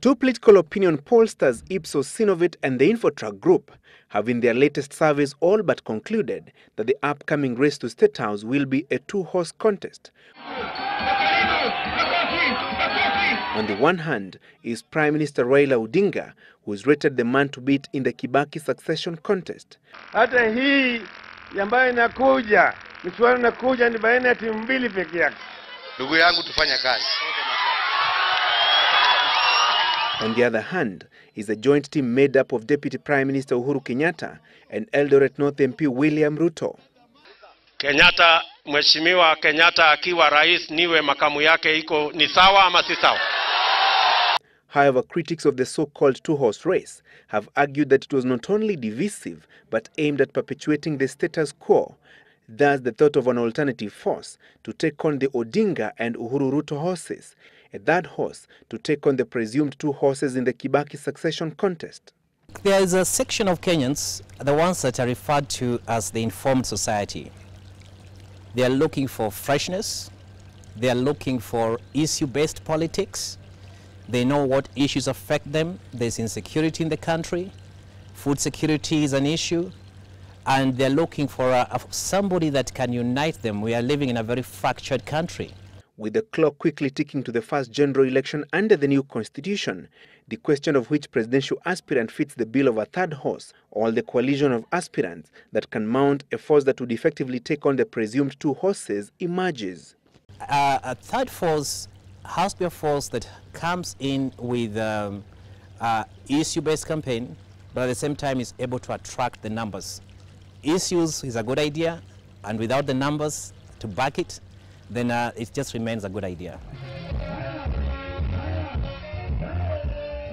Two political opinion pollsters, Ipsos Synovate and the Infotrack Group, have in their latest surveys all but concluded that the upcoming race to State House will be a two-horse contest. On the one hand is Prime Minister Raila Odinga, who is rated the man to beat in the Kibaki Succession contest. Hata hii ambayo inakuja, michuano inakuja ni baina ya timu mbili peke yake. Ndugu yangu tufanya kazi. On the other hand is a joint team made up of Deputy Prime Minister Uhuru Kenyatta and Eldoret North MP William Ruto. Kenyatta, Mheshimiwa Kenyatta akiwa rais niwe makamu yake iko ni sawa ama si sawa? However, critics of the so-called two-horse race have argued that it was not only divisive but aimed at perpetuating the status quo. Thus, the thought of an alternative force to take on the Odinga and Uhuru Ruto horses, a third horse to take on the presumed two horses in the Kibaki succession contest. There is a section of Kenyans, the ones that are referred to as the informed society. They are looking for freshness, they are looking for issue-based politics. They know what issues affect them. There's insecurity in the country, food security is an issue, and they're looking for somebody that can unite them. We are living in a very fractured country. With the clock quickly ticking to the first general election under the new constitution, the question of which presidential aspirant fits the bill of a third horse or the coalition of aspirants that can mount a force that would effectively take on the presumed two horses emerges. A third force has to be a force that comes in with issue-based campaign, but at the same time is able to attract the numbers. Issues is a good idea, and without the numbers to back it, then it just remains a good idea.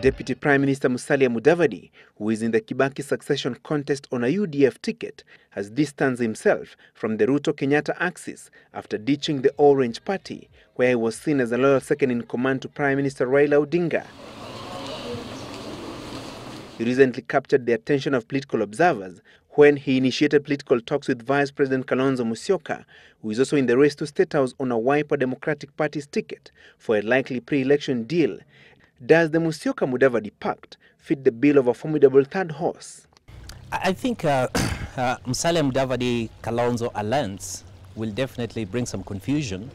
Deputy Prime Minister Musalia Mudavadi, who is in the Kibaki succession contest on a UDF ticket, has distanced himself from the Ruto-Kenyatta axis after ditching the Orange Party, where he was seen as a loyal second-in-command to Prime Minister Raila Odinga. He recently captured the attention of political observers when he initiated political talks with Vice President Kalonzo Musyoka, who is also in the race to State House on a Wiper Democratic Party's ticket for a likely pre-election deal. Does the Musyoka-Mudavadi pact fit the bill of a formidable third horse? I think Musalia Mudavadi-Kalonzo alliance will definitely bring some confusion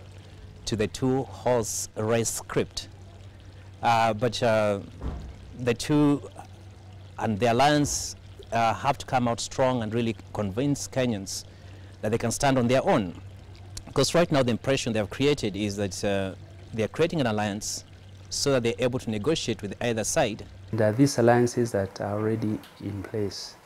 to the two-horse race script. But the two and the alliance have to come out strong and really convince Kenyans that they can stand on their own. Because right now the impression they have created is that they are creating an alliance so that they're able to negotiate with either side. These alliances that are already in place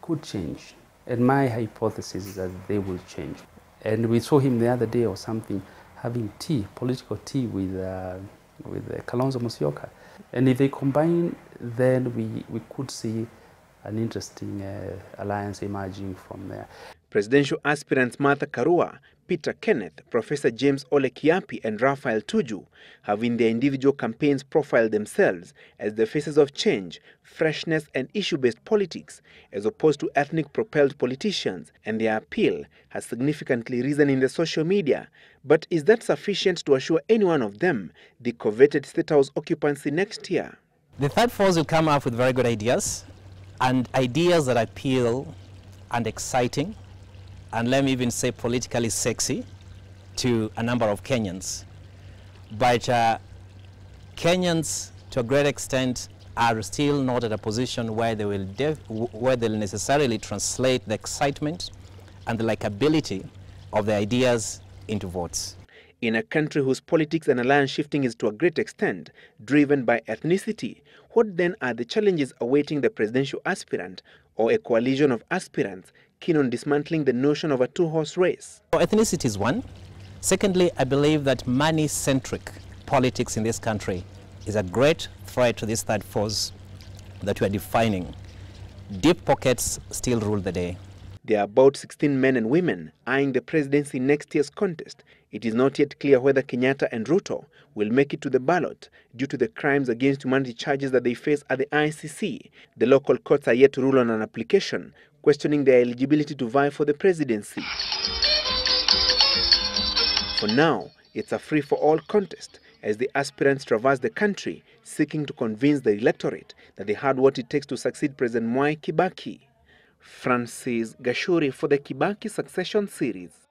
could change. And my hypothesis is that they will change. And we saw him the other day or something having tea, political tea with Kalonzo Musyoka. And if they combine, then we could see an interesting alliance emerging from there. Presidential aspirants Martha Karua, Peter Kenneth, Professor James Ole Kiapi and Raphael Tuju have in their individual campaigns profiled themselves as the faces of change, freshness and issue-based politics, as opposed to ethnic-propelled politicians, and their appeal has significantly risen in the social media. But is that sufficient to assure any one of them the coveted State House occupancy next year? The third force will come up with very good ideas, and ideas that appeal and exciting, and let me even say politically sexy to a number of Kenyans. But Kenyans, to a great extent, are still not at a position where they will necessarily translate the excitement and the likability of the ideas into votes. In a country whose politics and alliance shifting is to a great extent driven by ethnicity, what then are the challenges awaiting the presidential aspirant or a coalition of aspirants keen on dismantling the notion of a two-horse race? Ethnicity is one. Secondly, I believe that money-centric politics in this country is a great threat to this third force that we are defining. Deep pockets still rule the day. There are about 16 men and women eyeing the presidency in next year's contest. It is not yet clear whether Kenyatta and Ruto will make it to the ballot due to the crimes against humanity charges that they face at the ICC. The local courts are yet to rule on an application questioning their eligibility to vie for the presidency. For now, it's a free-for-all contest, as the aspirants traverse the country seeking to convince the electorate that they had what it takes to succeed President Mwai Kibaki. Francis Gachuri for the Kibaki Succession Series.